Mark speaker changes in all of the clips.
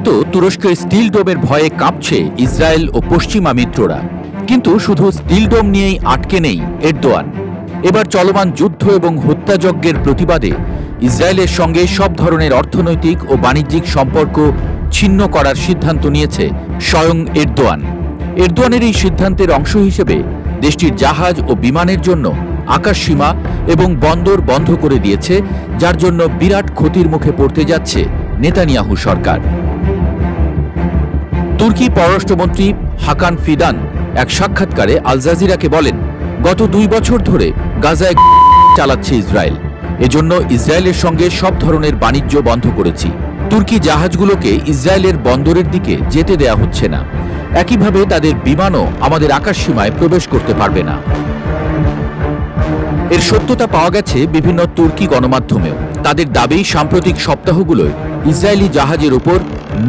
Speaker 1: মূলত তুরস্কের স্টিল ডোমের ভয়ে কাঁপছে ইসরায়েল ও পশ্চিমা মিত্ররা। কিন্তু শুধু স্টিল ডোম নিয়েই আটকে নেই এরদোয়ান। এবার চলমান যুদ্ধ এবং হত্যাযজ্ঞের প্রতিবাদে ইসরায়েলের সঙ্গে সব ধরনের অর্থনৈতিক ও বাণিজ্যিক সম্পর্ক ছিন্ন করার সিদ্ধান্ত নিয়েছে স্বয়ং এরদোয়ান। এরদোয়ানের এই সিদ্ধান্তের অংশ হিসেবে দেশটির জাহাজ ও বিমানের জন্য আকাশসীমা এবং বন্দর বন্ধ করে দিয়েছে, যার জন্য বিরাট ক্ষতির মুখে পড়তে যাচ্ছে নেতানিয়াহু সরকার। তুর্কি পররাষ্ট্রমন্ত্রী হাকান ফিদান এক সাক্ষাৎকারে আল জাজিরাকে বলেন, গত 2 বছর ধরে গাজায় চালাচ্ছে ইসরায়েল। এজন্য ইসরায়েলের সঙ্গে সব ধরনের বাণিজ্য বন্ধ করেছি। তুর্কি জাহাজগুলোকে ইসরায়েলের বন্দরের দিকে যেতে দেয়া হচ্ছে না। একইভাবে তাদের বিমানও আমাদের আকাশসীমায় প্রবেশ করতে পারবে না। এর সত্যতা পাওয়া গেছে বিভিন্ন তুর্কি গণমাধ্যমেও। তাদের দাবি, সাম্প্রতিক সপ্তাহগুলোয় ইসরায়েলি জাহাজের উপর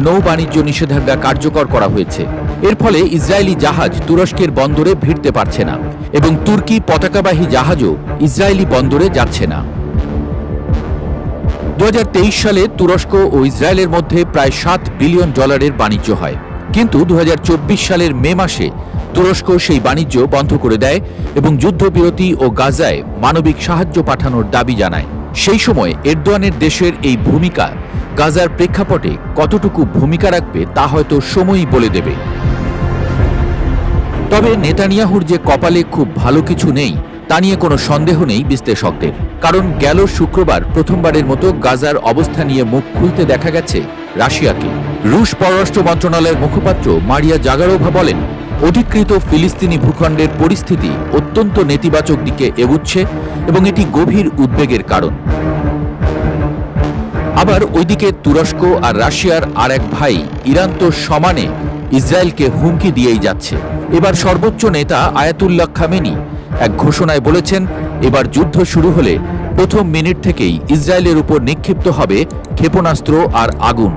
Speaker 1: নৌ বাণিজ্য নিষেধাজ্ঞা কার্যকর করা হয়েছে। এর ফলে ইসরায়েলি জাহাজ তুরস্কের বন্দরে ভিড়তে পারছে না এবং তুর্কি পতাকাবাহী জাহাজও ইসরায়েলি বন্দরে যাচ্ছে না। 2023 সালে তুরস্ক ও ইসরায়েলের মধ্যে প্রায় $7 বিলিয়ন বাণিজ্য হয়। কিন্তু 2024 সালের মে মাসে তুরস্ক সেই বাণিজ্য বন্ধ করে দেয় এবং যুদ্ধবিরতি ও গাজায় মানবিক সাহায্য পাঠানোর দাবি জানায়। সেই সময় এরদোয়ানের দেশের এই ভূমিকা গাজার প্রেক্ষাপটে কতটুকু ভূমিকা রাখবে তা হয়তো সময়ই বলে দেবে। তবে নেতানিয়াহুর যে কপালে খুব ভালো কিছু নেই তা নিয়ে কোনো সন্দেহ নেই বিশ্লেষকদের। কারণ গেল শুক্রবার প্রথমবারের মতো গাজার অবস্থা নিয়ে মুখ খুলতে দেখা গেছে রাশিয়াকে। রুশ পররাষ্ট্র মন্ত্রণালয়ের মুখপাত্র মারিয়া জাগারোভা বলেন, অধিকৃত ফিলিস্তিনি ভূখণ্ডের পরিস্থিতি অত্যন্ত নেতিবাচক দিকে এগুচ্ছে এবং এটি গভীর উদ্বেগের কারণ। আবার ওইদিকে তুরস্ক আর রাশিয়ার আর এক ভাই ইরান তো সমানে ইসরায়েলকে হুমকি দিয়েই যাচ্ছে। এবার সর্বোচ্চ নেতা আয়াতুল্লাহ খামেনি এক ঘোষণায় বলেছেন, এবার যুদ্ধ শুরু হলে প্রথম মিনিট থেকেই ইসরায়েলের উপর নিক্ষিপ্ত হবে ক্ষেপণাস্ত্র আর আগুন।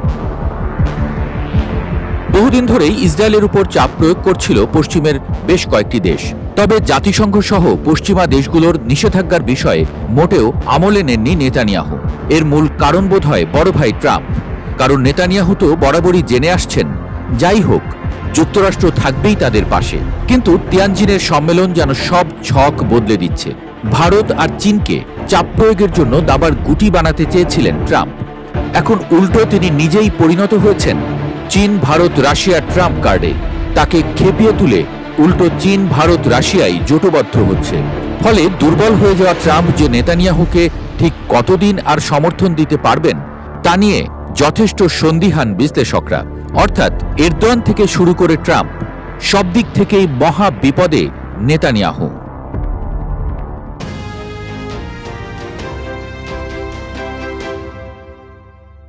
Speaker 1: বহুদিন ধরেই ইসরায়েলের উপর চাপ প্রয়োগ করছিল পশ্চিমের বেশ কয়েকটি দেশ। তবে জাতিসংঘ সহ পশ্চিমা দেশগুলোর নিষেধাজ্ঞার বিষয়ে মোটেও আমলে নেননি নেতানিয়াহু। এর মূল কারণ বোধ হয় বড় ভাই ট্রাম্প। কারণ নেতানিয়াহু তো বরাবরই জেনে আসছেন, যাই হোক যুক্তরাষ্ট্র থাকবেই তাদের পাশে। কিন্তু তিয়ানজিনের সম্মেলন যেন সব ছক বদলে দিচ্ছে। ভারত আর চীনকে চাপ প্রয়োগের জন্য দাবার গুটি বানাতে চেয়েছিলেন ট্রাম্প। এখন উল্টো তিনি নিজেই পরিণত হয়েছেন চীন, ভারত, রাশিয়া ট্রাম্প কার্ডে। তাকে খেপিয়ে তুলে উল্টো চীন, ভারত, রাশিয়াই জোটবদ্ধ হচ্ছে। ফলে দুর্বল হয়ে যাওয়া ট্রাম্প যে নেতানিয়াহুকে ঠিক কতদিন আর সমর্থন দিতে পারবেন তা নিয়ে যথেষ্ট সন্দিহান বিশ্লেষকরা। অর্থাৎ এরদোয়ান থেকে শুরু করে ট্রাম্প, সব দিক থেকেই মহা বিপদে নেতানিয়াহু।